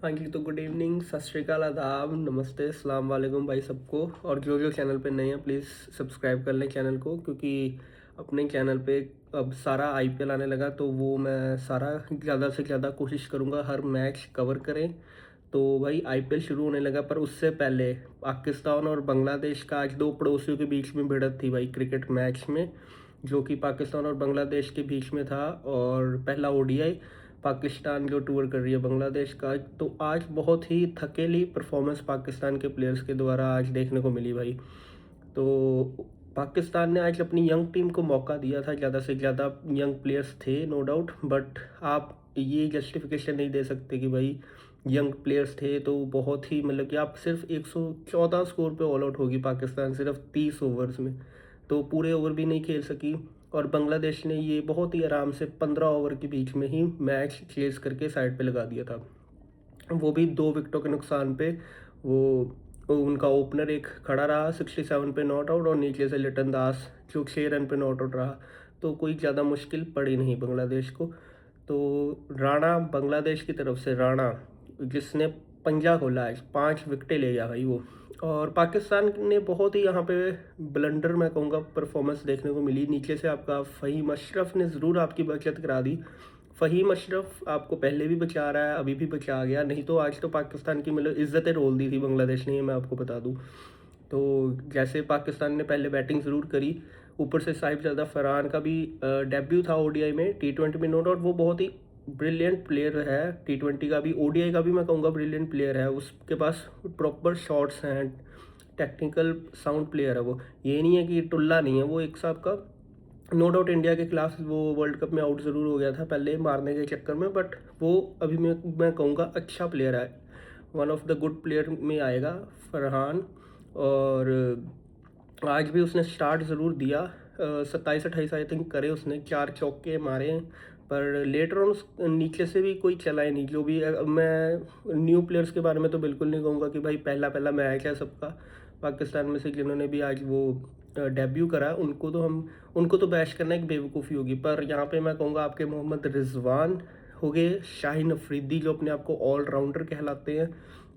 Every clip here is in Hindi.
हाँ जी, तो गुड इवनिंग, सत श्री अकाल, आदाब, नमस्ते, अस्सलाम वालेकुम भाई सबको। और जो जो चैनल पे नए हैं प्लीज़ सब्सक्राइब कर लें चैनल को, क्योंकि अपने चैनल पे अब सारा आईपीएल आने लगा, तो वो मैं सारा ज़्यादा से ज़्यादा कोशिश करूँगा हर मैच कवर करें। तो भाई आईपीएल शुरू होने लगा, पर उससे पहले पाकिस्तान और बांग्लादेश का आज दो पड़ोसियों के बीच में भिड़त थी भाई क्रिकेट मैच में, जो कि पाकिस्तान और बांग्लादेश के बीच में था। और पहला ओडीआई पाकिस्तान जो टूर कर रही है बांग्लादेश का, तो आज बहुत ही थकेली परफॉर्मेंस पाकिस्तान के प्लेयर्स के द्वारा आज देखने को मिली भाई। तो पाकिस्तान ने आज अपनी यंग टीम को मौका दिया था, ज़्यादा से ज़्यादा यंग प्लेयर्स थे नो डाउट, बट आप ये जस्टिफिकेशन नहीं दे सकते कि भाई यंग प्लेयर्स थे तो बहुत ही, मतलब कि आप सिर्फ 114 स्कोर पे ऑल आउट होगी पाकिस्तान सिर्फ 30 ओवर्स में, तो पूरे ओवर भी नहीं खेल सकी। और बांग्लादेश ने ये बहुत ही आराम से 15 ओवर के बीच में ही मैच चेज करके साइड पे लगा दिया था, वो भी 2 विकेटों के नुकसान पे। वो उनका ओपनर एक खड़ा रहा 67 पे नॉट आउट, और नीचे से लिटन दास जो 6 रन पे नॉट आउट रहा, तो कोई ज़्यादा मुश्किल पड़ी नहीं बांग्लादेश को। तो राणा, बांग्लादेश की तरफ से राणा जिसने पंजा खोला है, 5 विकेटें ले गया भाई वो। और पाकिस्तान ने बहुत ही यहाँ पे ब्लंडर, मैं कहूँगा, परफॉर्मेंस देखने को मिली। नीचे से आपका फ़हीम अशरफ ने ज़रूर आपकी बचत करा दी। फ़हीम अशरफ आपको पहले भी बचा रहा है, अभी भी बचा गया, नहीं तो आज तो पाकिस्तान की मतलब इज़्ज़तें रोल दी थी बांग्लादेश ने, ये मैं आपको बता दूँ। तो जैसे पाकिस्तान ने पहले बैटिंग ज़रूर करी, ऊपर से साहिबजादा फरहान का भी डेब्यू था ओडीआई में, टी20 में नो डाउट वो बहुत ही ब्रिलियंट प्लेयर है। टी20 का भी, ओडीआई का भी मैं कहूँगा ब्रिलियंट प्लेयर है, उसके पास प्रॉपर शॉट्स हैं, टेक्निकल साउंड प्लेयर है वो, ये नहीं है कि टुल्ला नहीं है वो एक हिसाब का। नो डाउट इंडिया के खिलाफ वो वर्ल्ड कप में आउट ज़रूर हो गया था पहले मारने के चक्कर में, बट वो अभी मैं कहूँगा अच्छा प्लेयर है, one of the good player में आएगा फरहान। और आज भी उसने स्टार्ट ज़रूर दिया, 27-28 आई थिंक करे उसने, 4 चौके मारे हैं, पर लेटर ऑन नीचे से भी कोई चला ही नहीं। जो भी मैं न्यू प्लेयर्स के बारे में तो बिल्कुल नहीं कहूँगा कि भाई पहला पहला मैच है सबका, पाकिस्तान में से जिन्होंने भी आज वो डेब्यू करा, उनको तो बैश करना एक बेवकूफ़ी होगी। पर यहाँ पे मैं कहूँगा आपके मोहम्मद रिजवान हो गए, शाहीन अफरीदी जो अपने आप को ऑलराउंडर कहलाते हैं,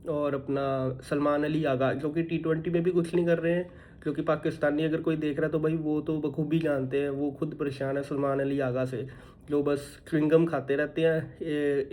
और अपना सलमान अली आगा जो कि टी20 में भी कुछ नहीं कर रहे हैं, क्योंकि पाकिस्तानी अगर कोई देख रहा है तो भाई वो तो बखूबी जानते हैं, वो खुद परेशान है सलमान अली आगा से, जो बस च्युइंगम खाते रहते हैं।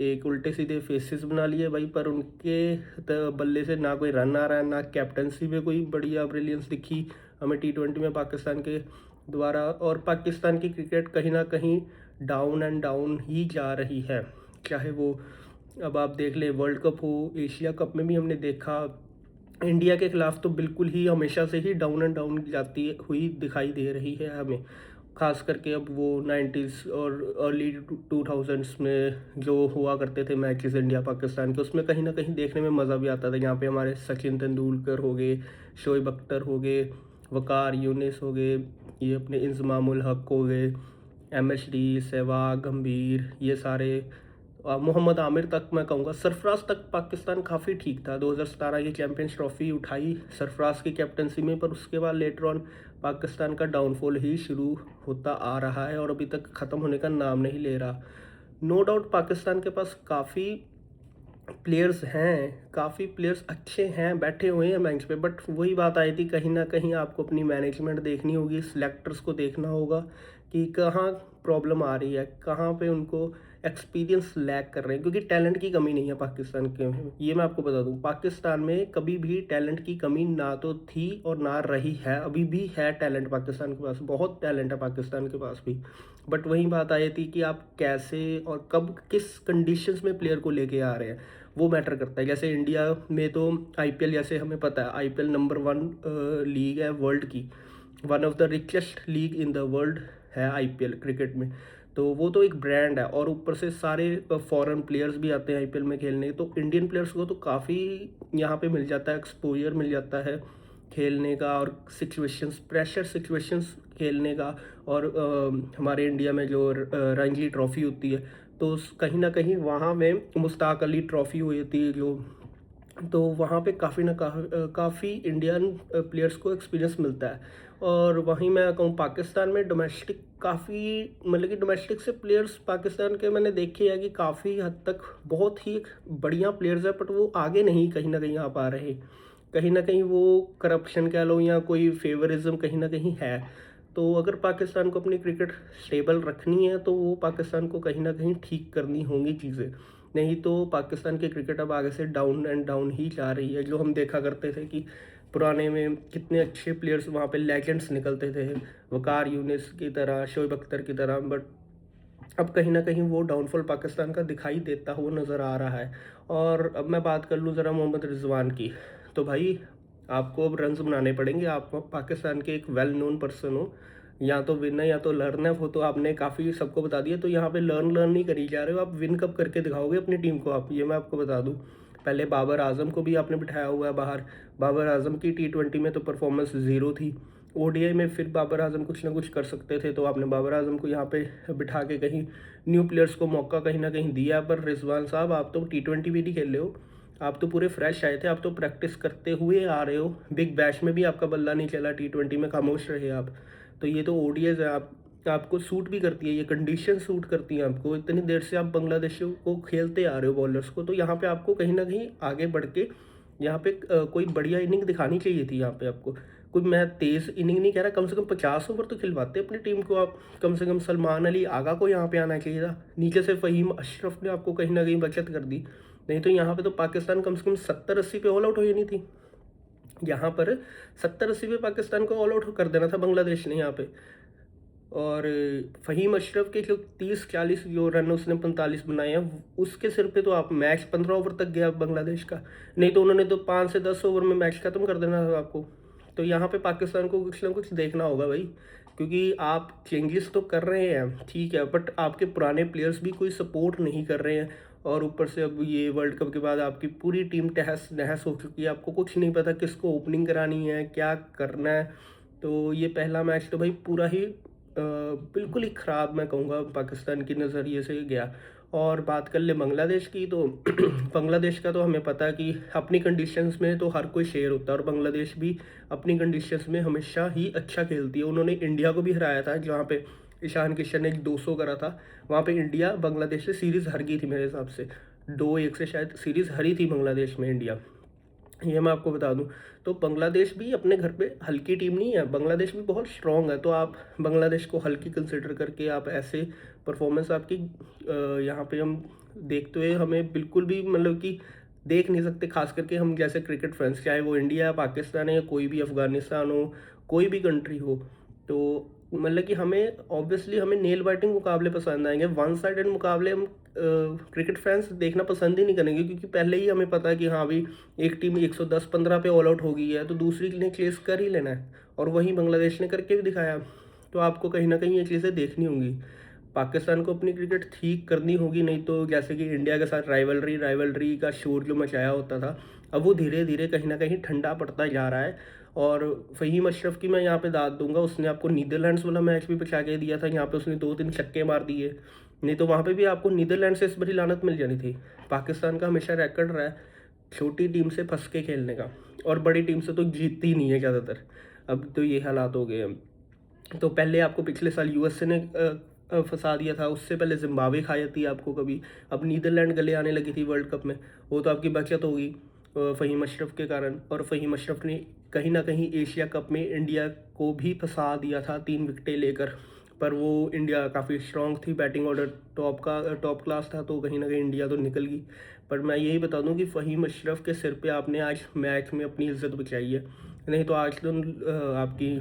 एक उल्टे सीधे फेसेस बना लिए भाई, पर उनके बल्ले से ना कोई रन आ रहा है, ना कैप्टनसी में कोई बढ़िया ब्रिलियंस दिखी हमें टी20 में पाकिस्तान के द्वारा। और पाकिस्तान की क्रिकेट कहीं ना कहीं डाउन एंड डाउन ही जा रही है, चाहे वो अब आप देख लें वर्ल्ड कप हो, एशिया कप में भी हमने देखा इंडिया के खिलाफ तो बिल्कुल ही हमेशा से ही डाउन एंड डाउन जाती हुई दिखाई दे रही है हमें, खास करके अब वो 90s और अर्ली 2000s में जो हुआ करते थे मैचेस इंडिया पाकिस्तान के, उसमें कहीं ना कहीं देखने में मज़ा भी आता था। यहाँ पे हमारे सचिन तेंदुलकर हो गए, शोएब अख्तर हो गए, वकार यूनिस हो गए, ये अपने इंजमामुल हक हो गए, एमएस डी, सहवाग, गंभीर, ये सारे, मोहम्मद आमिर तक, मैं कहूँगा सरफराज तक पाकिस्तान काफ़ी ठीक था। 2017 की चैम्पियंस ट्रॉफी उठाई सरफराज की कैप्टनसी में, पर उसके बाद लेटर ऑन पाकिस्तान का डाउनफॉल ही शुरू होता आ रहा है और अभी तक ख़त्म होने का नाम नहीं ले रहा। नो डाउट पाकिस्तान के पास काफ़ी प्लेयर्स हैं, काफ़ी प्लेयर्स अच्छे हैं, बैठे हुए हैं बेंच पे, बट वही बात आई थी, कहीं ना कहीं आपको अपनी मैनेजमेंट देखनी होगी, सिलेक्टर्स को देखना होगा कि कहाँ प्रॉब्लम आ रही है, कहाँ पे उनको एक्सपीरियंस लैक कर रहे हैं, क्योंकि टैलेंट की कमी नहीं है पाकिस्तान के में, ये मैं आपको बता दूं, पाकिस्तान में कभी भी टैलेंट की कमी ना तो थी और ना रही है, अभी भी है टैलेंट पाकिस्तान के पास, बहुत टैलेंट है पाकिस्तान के पास भी। बट वही बात आई थी कि आप कैसे और कब किस कंडीशंस में प्लेयर को लेके आ रहे हैं, वो मैटर करता है। जैसे इंडिया में तो आईपीएल, जैसे हमें पता है आईपीएल नंबर 1 लीग है वर्ल्ड की, one of the richest league in the world है आईपीएल क्रिकेट में, तो वो तो एक ब्रांड है, और ऊपर से सारे फॉरेन प्लेयर्स भी आते हैं आईपीएल में खेलने, तो इंडियन प्लेयर्स को तो काफ़ी यहाँ पे मिल जाता है, एक्सपोजर मिल जाता है खेलने का, और सिचुएशंस, प्रेशर सिचुएशंस खेलने का। और हमारे इंडिया में जो रणजी ट्रॉफ़ी होती है, तो कहीं ना कहीं वहाँ में मुश्ताक अली ट्रॉफ़ी हुई थी, जो तो वहाँ पे काफ़ी इंडियन प्लेयर्स को एक्सपीरियंस मिलता है। और वहीं मैं कहूँ पाकिस्तान में डोमेस्टिक काफ़ी मतलब कि डोमेस्टिक से प्लेयर्स पाकिस्तान के मैंने देखे हैं कि काफ़ी हद तक बहुत ही बढ़िया प्लेयर्स हैं, बट वो आगे नहीं कहीं न कहीं आ पा रहे। कहीं न कहीं वो करप्शन कह लो या कोई फेवरिज़्म कहीं न कहीं है। तो अगर पाकिस्तान को अपनी क्रिकेट स्टेबल रखनी है तो वो पाकिस्तान को कहीं न कहीं ठीक करनी होंगी चीज़ें। नहीं तो पाकिस्तान की क्रिकेट अब आगे से डाउन एंड डाउन ही जा रही है। जो हम देखा करते थे कि पुराने में कितने अच्छे प्लेयर्स वहाँ पे लेजेंड्स निकलते थे, वकार यूनिस की तरह, शोएब अख्तर की तरह, बट अब कहीं न कहीं वो डाउनफॉल पाकिस्तान का दिखाई देता हुआ नज़र आ रहा है। और अब मैं बात कर लूँ ज़रा मोहम्मद रिज़वान की, तो भाई आपको अब रन्स बनाने पड़ेंगे। आप पाकिस्तान के एक वेल नोन पर्सन हो, या तो विन है या तो लर्न है, वो तो आपने काफ़ी सबको बता दिया। तो यहाँ पे लर्न नहीं करी जा रहे हो, आप विन कब करके दिखाओगे अपनी टीम को आप, ये मैं आपको बता दूँ। पहले बाबर आज़म को भी आपने बिठाया हुआ है बाहर, बाबर आज़म की टी20 में तो परफॉर्मेंस ज़ीरो थी। ओडीआई में फिर बाबर आज़म कुछ ना कुछ कर सकते थे, तो आपने बाबर आज़म को यहाँ पे बिठा के कहीं न्यू प्लेयर्स को मौका कहीं ना कहीं दिया। पर रिजवान साहब, आप तो टी20 भी नहीं खेल रहे हो, आप तो पूरे फ्रेश आए थे, आप तो प्रैक्टिस करते हुए आ रहे हो। बिग बैश में भी आपका बल्ला नहीं चला, टी20 में खामोश रहे आप। तो ये तो ओडीआईज है, आप आपको सूट भी करती है, ये कंडीशन सूट करती है आपको। इतनी देर से आप बांग्लादेश को खेलते आ रहे हो बॉलर्स को, तो यहाँ पे आपको कहीं ना कहीं आगे बढ़ के यहाँ पे कोई बढ़िया इनिंग दिखानी चाहिए थी। यहाँ पे आपको कोई, मैं तेज़ इनिंग नहीं कह रहा, कम से कम 50 ओवर तो खिलवाते अपनी टीम को आप। कम से कम सलमान अली आगा को यहाँ पे आना चाहिए था, नीचे से फ़हीम अशरफ ने आपको कहीं ना कहीं बचत कर दी। नहीं तो यहाँ पे तो पाकिस्तान कम से कम 70-80 पे ऑल आउट हो जानी थी। यहाँ पर 70-80 पे पाकिस्तान को ऑल आउट कर देना था बांग्लादेश ने यहाँ पे। और फ़हीम अशरफ के जो 30-40 जो रन उसने 45 बनाए हैं, उसके सिर पे तो आप मैच 15 ओवर तक गया बांग्लादेश का। नहीं तो उन्होंने तो 5 से 10 ओवर में मैच ख़त्म कर देना था आपको। तो यहाँ पे पाकिस्तान को कुछ ना कुछ देखना होगा भाई, क्योंकि आप चेंजेस तो कर रहे हैं ठीक है, बट आपके पुराने प्लेयर्स भी कोई सपोर्ट नहीं कर रहे हैं। और ऊपर से अब ये वर्ल्ड कप के बाद आपकी पूरी टीम तहस नहस हो चुकी है, आपको कुछ नहीं पता किसको ओपनिंग करानी है, क्या करना है। तो ये पहला मैच तो भाई पूरा ही बिल्कुल ही ख़राब मैं कहूँगा पाकिस्तान के नज़रिए से गया। और बात कर ले बांग्लादेश की, तो बांग्लादेश का तो हमें पता है कि अपनी कंडीशंस में तो हर कोई शेर होता है, और बांग्लादेश भी अपनी कंडीशंस में हमेशा ही अच्छा खेलती है। उन्होंने इंडिया को भी हराया था, जहाँ पे ईशान किशन ने 200 करा था, वहाँ पे इंडिया बांग्लादेश से सीरीज़ हार गई थी मेरे हिसाब से। 2-1 से शायद सीरीज़ हारी थी बांग्लादेश में इंडिया, ये मैं आपको बता दूं। तो बांग्लादेश भी अपने घर पे हल्की टीम नहीं है, बांग्लादेश भी बहुत स्ट्रांग है। तो आप बांग्लादेश को हल्की कंसिडर करके आप ऐसे परफॉर्मेंस आपकी यहाँ पे हम देखते हुए हमें बिल्कुल भी मतलब कि देख नहीं सकते। खास करके हम जैसे क्रिकेट फैंस, चाहे वो इंडिया है, पाकिस्तान है, या कोई भी अफगानिस्तान हो, कोई भी कंट्री हो, तो मतलब कि हमें ऑब्वियसली हमें नेल बाइटिंग मुकाबले पसंद आएंगे। वन साइडेड मुकाबले हम क्रिकेट फैंस देखना पसंद ही नहीं करेंगे, क्योंकि पहले ही हमें पता है कि हाँ भाई एक टीम 110-15 पे ऑल आउट हो गई है, तो दूसरी ने चेस कर ही लेना है। और वहीं बांग्लादेश ने करके भी दिखाया। तो आपको कहीं ना कहीं ये चीज़ें देखनी होंगी, पाकिस्तान को अपनी क्रिकेट ठीक करनी होगी। नहीं तो जैसे कि इंडिया के साथ राइवलरी का शोर जो मचाया होता था, अब वो धीरे धीरे कहीं ना कहीं ठंडा पड़ता जा रहा है। और फ़हीम अशरफ की मैं यहाँ पे दाद दूंगा, उसने आपको नीदरलैंड्स वाला मैच भी बचा के दिया था, यहाँ पे उसने 2-3 छक्के मार दिए। नहीं तो वहाँ पे भी आपको नीदरलैंड से इस बड़ी लानत मिल जानी थी। पाकिस्तान का हमेशा रैकेट रहा है छोटी टीम से फंस के खेलने का, और बड़ी टीम से तो जीतती ही नहीं है ज़्यादातर। अब तो ये हालात हो गए हैं। तो पहले आपको पिछले साल यूएसए ने फंसा दिया था, उससे पहले जिम्बाब्वे खा जाती है आपको कभी। अब नीदरलैंड गले आने लगी थी वर्ल्ड कप में, वो तो आपकी बचत होगी फ़हीम अशरफ के कारण। और फ़हीम अशरफ ने कहीं ना कहीं एशिया कप में इंडिया को भी फंसा दिया था 3 विकेटें लेकर। पर वो इंडिया काफ़ी स्ट्रांग थी, बैटिंग ऑर्डर टॉप क्लास था, तो कहीं ना कहीं इंडिया तो निकल गई। पर मैं यही बता दूं कि फ़हीम अशरफ के सिर पे आपने आज मैच में अपनी इज्जत बचाई है। नहीं तो आज तो आपकी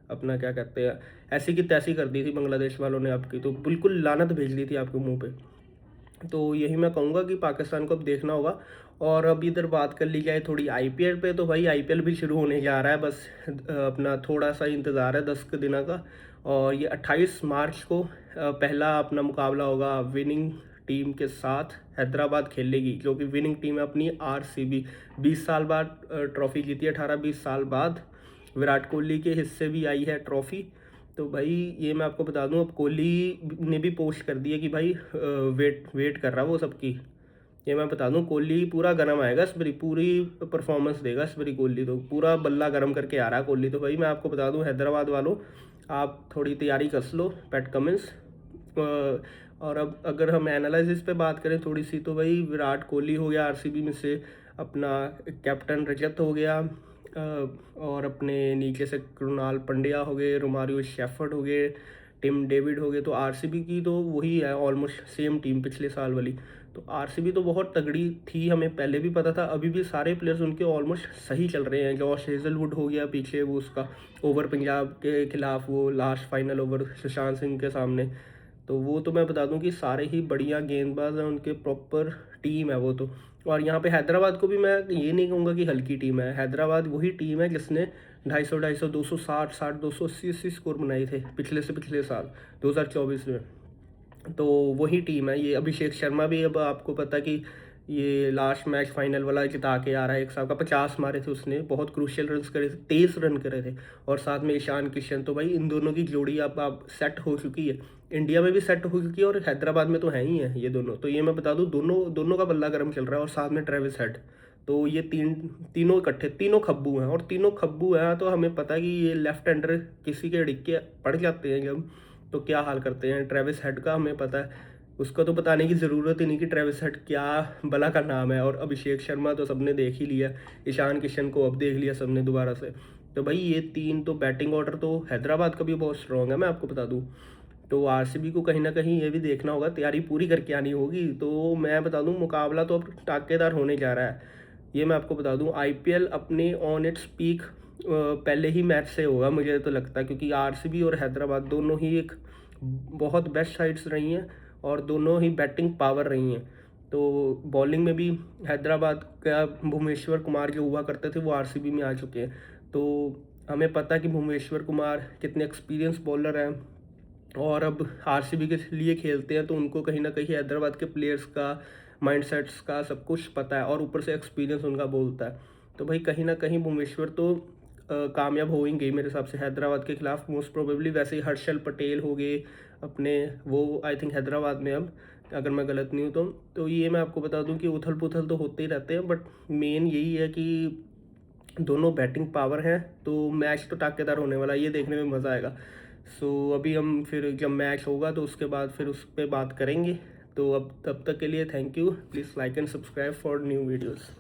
अपना क्या कहते हैं, ऐसी की तैसी कर दी थी बांग्लादेश वालों ने आपकी, तो बिल्कुल लानत भेज दी थी आपके मुंह पे। तो यही मैं कहूँगा कि पाकिस्तान को अब देखना होगा। और अब इधर बात कर ली जाए थोड़ी आईपीएल पे, तो भाई आईपीएल भी शुरू होने जा रहा है, बस अपना थोड़ा सा इंतज़ार है 10 के दिनों का। और ये 28 मार्च को पहला अपना मुकाबला होगा विनिंग टीम के साथ। हैदराबाद खेलेगी, जो कि विनिंग टीम है अपनी आरसीबी। 20 साल बाद ट्रॉफी जीती है, 18-20 साल बाद विराट कोहली के हिस्से भी आई है ट्रॉफी। तो भाई ये मैं आपको बता दूं, अब कोहली ने भी पोस्ट कर दी है कि भाई वेट वेट कर रहा है वो सबकी, ये मैं बता दूं, कोहली पूरा गर्म आएगा इस बारी, पूरी परफॉर्मेंस देगा इस बारी कोहली, तो पूरा बल्ला गर्म करके आ रहा है कोहली। तो भाई मैं आपको बता दूं हैदराबाद वालों, आप थोड़ी तैयारी कर लो पैट कमिंस। और अब अगर हम एनालिसिस पे बात करें थोड़ी सी, तो भाई विराट कोहली हो गया आरसीबी में से, अपना कैप्टन रजत हो गया, और अपने नीचे से कृणाल पंड्या हो गए, रोमारियो शेफर्ड हो गए, टिम डेविड हो गए। तो आरसीबी की तो वही है ऑलमोस्ट सेम टीम पिछले साल वाली। तो आरसीबी तो बहुत तगड़ी थी, हमें पहले भी पता था, अभी भी सारे प्लेयर्स उनके ऑलमोस्ट सही चल रहे हैं। जॉश हेजलवुड हो गया पीछे, वो उसका ओवर पंजाब के खिलाफ वो last final over Sushant Singh के सामने, तो वो तो मैं बता दूं कि सारे ही बढ़िया गेंदबाज हैं, उनके प्रॉपर टीम है वो तो। और यहाँ पे हैदराबाद को भी मैं ये नहीं कहूँगा कि हल्की टीम है, हैदराबाद वही टीम है जिसने 250 260 60 280 80 स्कोर बनाए थे पिछले से पिछले साल 2024 में। तो वही टीम है ये। अभिषेक शर्मा भी, अब आपको पता कि ये लास्ट मैच फाइनल वाला जिता के आ रहा है, एक साल का 50 मारे थे उसने, बहुत क्रूशियल रन करे थे, 23 रन करे थे। और साथ में ईशान किशन, तो भाई इन दोनों की जोड़ी अब आप सेट हो चुकी है, इंडिया में भी सेट हो चुकी है और हैदराबाद में तो है ही है ये दोनों। तो ये मैं बता दूं, दोनों दोनों का बल्ला गर्म चल रहा है, और साथ में ट्रेविस हेड। तो ये तीनों इकट्ठे, तीनों खब्बू हैं, और तीनों खब्बू हैं तो हमें पता है कि ये लेफ्ट हैंडर किसी के डिक्के पड़ जाते हैं जब, तो क्या हाल करते हैं। ट्रेविस हेड का हमें पता है, उसका तो बताने की ज़रूरत ही नहीं कि ट्रेविस हेड क्या भला का नाम है। और अभिषेक शर्मा तो सबने देख ही लिया, ईशान किशन को अब देख लिया सबने दोबारा से। तो भाई ये तीन तो बैटिंग ऑर्डर तो हैदराबाद का भी बहुत स्ट्रॉन्ग है, मैं आपको बता दूं। तो आरसीबी को कहीं ना कहीं ये भी देखना होगा, तैयारी पूरी करके आनी होगी। तो मैं बता दूं, मुकाबला तो अब टाकेदार होने जा रहा है, ये मैं आपको बता दूं। आईपीएल अपने ऑन इट्स पीक पहले ही मैच से होगा मुझे तो लगता है, क्योंकि आरसीबी और हैदराबाद दोनों ही एक बहुत बेस्ट साइड्स रही हैं, और दोनों ही बैटिंग पावर रही हैं। तो बॉलिंग में भी हैदराबाद का भुवनेश्वर कुमार जो हुआ करते थे वो आरसीबी में आ चुके हैं। तो हमें पता है कि भुवनेश्वर कुमार कितने एक्सपीरियंस बॉलर हैं, और अब आरसीबी के लिए खेलते हैं, तो उनको कहीं ना कहीं हैदराबाद के प्लेयर्स का, माइंडसेट्स का सब कुछ पता है, और ऊपर से एक्सपीरियंस उनका बोलता है। तो भाई कहीं ना कहीं भुवनेश्वर तो कामयाब हो ही गई मेरे हिसाब से हैदराबाद के खिलाफ मोस्ट प्रोबेबली। वैसे ही हर्षल पटेल हो गए अपने, वो आई थिंक हैदराबाद में अब, अगर मैं गलत नहीं हूँ तो ये मैं आपको बता दूं कि उथल पुथल तो होते ही रहते हैं, बट मेन यही है कि दोनों बैटिंग पावर हैं, तो मैच तो टाकेदार होने वाला है, ये देखने में मज़ा आएगा। सो अभी हम फिर जब मैच होगा तो उसके बाद फिर उस पर बात करेंगे। तो अब तब तक के लिए thank you, please like and subscribe for new videos.